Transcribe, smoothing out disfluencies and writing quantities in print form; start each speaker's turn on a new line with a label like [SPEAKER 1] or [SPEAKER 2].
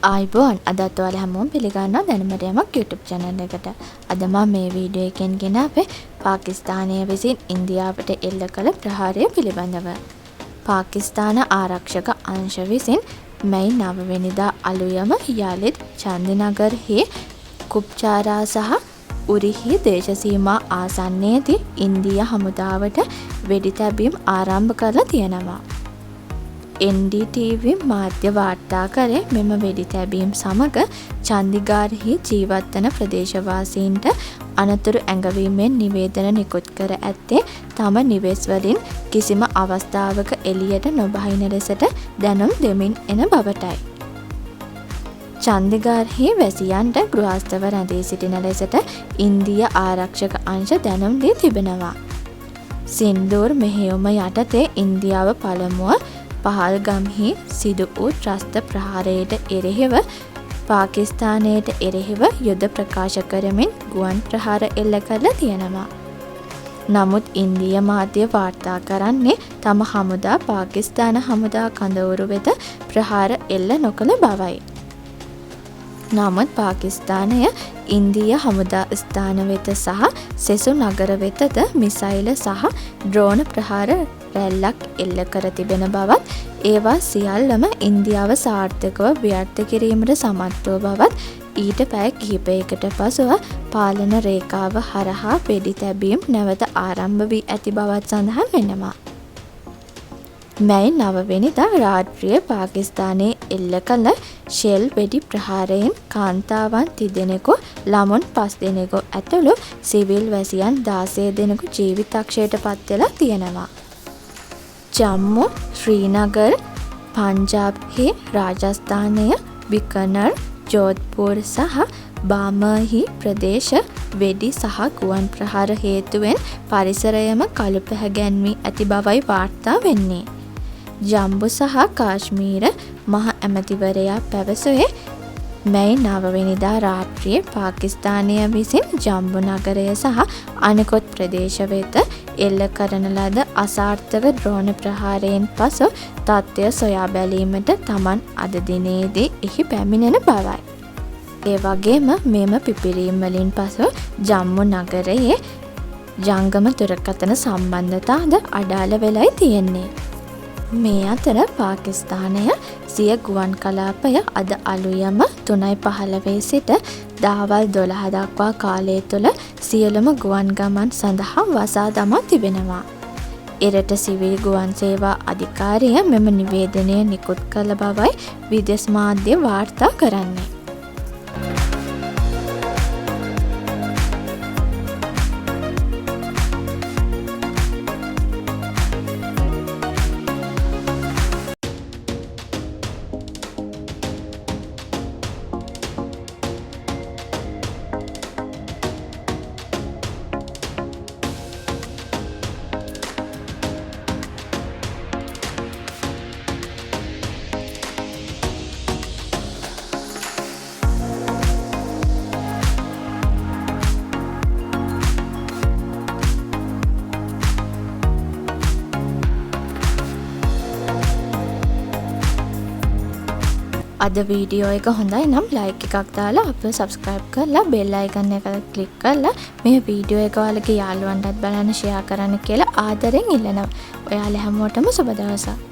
[SPEAKER 1] ආයිබෝන් අදත් ඔයාලා හැමෝම පිළිගන්නවා දැනුමට යමක් YouTube channel එකට. අද මම මේ වීඩියෝ එකෙන් ගෙන අපේ පාකිස්තානය විසින් ඉන්දියාවට එල්ල කළ ප්‍රහාරය පිළිබඳව. පාකිස්තාන ආරක්ෂක අංශ විසින් මැයි 9 වෙනිදා අලුයම යාලිත් චන්දිනගර්හි කුප්චාරා සහ උරිහි දේශ සීමා ආසන්නයේදී ඉන්දියා හමුදාවට වෙඩි තැබීම් ආරම්භ කරලා තියෙනවා. NDTV මාධ්‍ය වාර්තා කරේ මෙම වෙඩි තැබීම් සමග චන්දිගාරහි ජීවත් වන ප්‍රදේශවාසීන්ට අනතුරු ඇඟවීමෙන් නිවේදන නිකුත් කර ඇත්තේ තම නිවෙස් වලින් කිසිම අවස්ථාවක එළියට නොබහින ලෙසට දැනුම් දෙමින් එන බවටයි. චන්දිගාරහි වැසියන්ට ගෘහස්ථව රැඳී සිටින ලෙසට ඉන්දියා ආරක්ෂක අංශ දැනුම් දී තිබෙනවා. සින්දූර් මෙහෙයුම යටතේ ඉන්දියාව පළමුව පහල්ගම්හි සිදු වූ ත්‍රස්ත ප්‍රහාරයට එරෙහිව පාකිස්තානයට එරෙහිව යුද ප්‍රකාශ කරමින් ගුවන් ප්‍රහාර එල්ල කරලා තියෙනවා. නමුත් ඉන්දියා මාධ්‍ය වාර්තා කරන්නේ තම හමුදා පාකිස්තාන හමුදා කඳවුරු වෙත ප්‍රහාර එල්ල නොකළ බවයි. නමුත් පාකිස්තානය ඉන්දියා හමුදා ස්ථාන වෙත සහ සෙසු නගර වෙතද මිසයිල සහ ඩ්‍රෝන ප්‍රහාර රැල්ලක් එල්ල කර තිබෙන බවත් ඒවා සියල්ලම ඉන්දියාව සාර්ථකව ව්‍යර්ථ කිරීමට සමත් වූ බවත් ඊට පැය කිහිපයකට පසුව පාලන රේඛාව හරහා වෙඩි තැබීම් නැවත ආරම්භ වී ඇති බවත් සඳහන් වෙනවා. මැයි 9 වෙනිදා රාත්‍රියේ පාකිස්තානයේ එල්ල කළ ෂෙල් වෙඩි ප්‍රහාරයෙන් කාන්තාවන් 30 දෙනෙකු ළමුන් 5 දෙනෙකු ඇතුළු සිවිල් වැසියන් 16 දෙනෙකු ජීවිතක්ෂයට පත් වෙලා තියෙනවා. ජම්මු, ශ්‍රීනගර්, පංජාබ්හි රාජස්ථානය, බිකනර්, ජෝධ්පුර් සහ බාමර්හි ප්‍රදේශ වෙඩි සහ ගුවන් ප්‍රහාර හේතුවෙන් පරිසරයම කළු පැහැගැන්වී ඇති බවයි වාර්තා වෙන්නේ. ජම්බු සහ කාශ්මීර මහ ඇමතිවරයා පැවසුවේ මැයි 9 වෙනිදා රාත්‍රියේ පාකිස්තානය විසින් ජම්බු නගරය සහ අනෙකුත් ප්‍රදේශ වෙත එල්ල කරන ලද අසාර්ථක ඩ්‍රෝන ප්‍රහාරයෙන් පසු තත්ත්වය සොයා බැලීමට තමන් අද දිනේදී එහි පැමිණෙන බවයි. ඒ වගේම මෙම පිපිරීම් වලින් පසු ජම්මු නගරයේ ජංගම දුරකථන සම්බන්ධතාද අඩාල වෙලයි තියෙන්නේ. මේ අතර පාකිස්තානය සිය ගුවන් කලාපය අද අලුයම 3:15 සිට දහවල් 12 දක්වා කාලය තුළ සියලුම ගුවන් ගමන් සඳහා වසා දමා තිබෙනවා. එරට සිවිල් ගුවන් සේවා අධිකාරිය මෙම නිවේදනය නිකුත් කළ බවයි විදේශ මාධ්‍ය වාර්තා කරන්නේ. අද වීඩියෝ එක හොඳයි නම් ලයික් එකක් දාලා අපිව සබ්ස්ක්‍රයිබ් කරලා බෙල් අයිකන් එක ක්ලික් කරලා මේ වීඩියෝ එක ඔයාලගේ යාළුවන්ටත් බලන්න ෂෙයා කරන්න කියලා ආදරෙන් ඉල්ලනවා. ඔයාලා හැමෝටම සුබ දවසක්.